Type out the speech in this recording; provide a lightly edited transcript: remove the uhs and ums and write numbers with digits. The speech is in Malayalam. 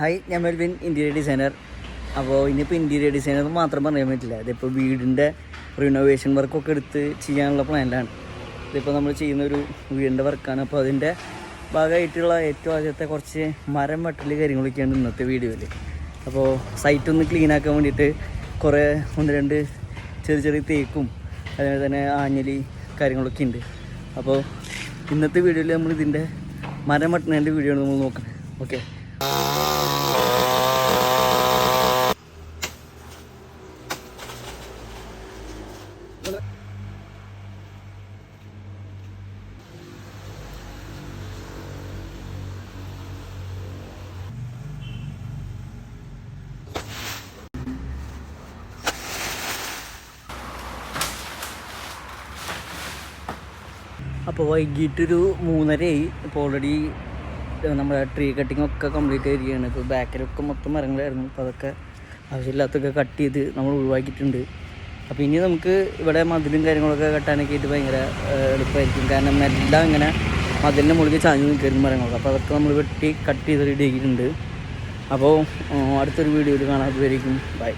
ഹായ്, ഞാൻ മെൽവിൻ, ഇൻറ്റീരിയർ ഡിസൈനർ. അപ്പോൾ ഇനിയിപ്പോൾ ഇൻറ്റീരിയർ ഡിസൈനർ മാത്രം പറയാൻ പറ്റില്ല. ഇതിപ്പോൾ വീടിൻ്റെ റിനോവേഷൻ വർക്കൊക്കെ എടുത്ത് ചെയ്യാനുള്ള പ്ലാനിലാണ്. ഇതിപ്പോൾ നമ്മൾ ചെയ്യുന്നൊരു വീടിൻ്റെ വർക്കാണ്. അപ്പോൾ അതിൻ്റെ ഭാഗമായിട്ടുള്ള ഏറ്റവും ആദ്യത്തെ കുറച്ച് മരം വെട്ടൽ കാര്യങ്ങളൊക്കെയാണ് ഇന്നത്തെ വീഡിയോയിൽ. അപ്പോൾ സൈറ്റ് ഒന്ന് ക്ലീൻ ആക്കാൻ വേണ്ടിയിട്ട് കുറേ ഒന്ന് രണ്ട് ചെറിയ തേക്കും അതുപോലെ തന്നെ ആഞ്ഞലി കാര്യങ്ങളൊക്കെ ഉണ്ട്. അപ്പോൾ ഇന്നത്തെ വീഡിയോയിൽ നമ്മൾ ഇതിൻ്റെ മരം വെട്ടുന്നതിൻ്റെ വീഡിയോ ആണ് നമ്മൾ നോക്കാം. ഓക്കെ, അപ്പോൾ വൈകിട്ടൊരു 3:30 ഇപ്പോൾ ഓൾറെഡി നമ്മുടെ ട്രീ കട്ടിങ് ഒക്കെ കംപ്ലീറ്റ് ആയിരിക്കുകയാണ്. ഇപ്പോൾ ബാക്കിലൊക്കെ മൊത്തം മരങ്ങളായിരുന്നു. അപ്പോൾ അതൊക്കെ ആവശ്യമില്ലാത്തൊക്കെ കട്ട് ചെയ്ത് നമ്മൾ ഒഴിവാക്കിയിട്ടുണ്ട്. അപ്പോൾ ഇനി നമുക്ക് ഇവിടെ മതിലും കാര്യങ്ങളൊക്കെ കെട്ടാനൊക്കെ ആയിട്ട് ഭയങ്കര എളുപ്പമായിരിക്കും. കാരണം എല്ലാം ഇങ്ങനെ മതിലിൻ്റെ മുകളിൽ ചാഞ്ഞ് നിൽക്കുന്ന മരങ്ങളൊക്കെ. അപ്പോൾ അതൊക്കെ നമ്മൾ വെട്ടി കട്ട് ചെയ്ത് റെഡി ആക്കിയിട്ടുണ്ട്. അപ്പോൾ അടുത്തൊരു വീഡിയോയിൽ കാണാൻ. ബൈ.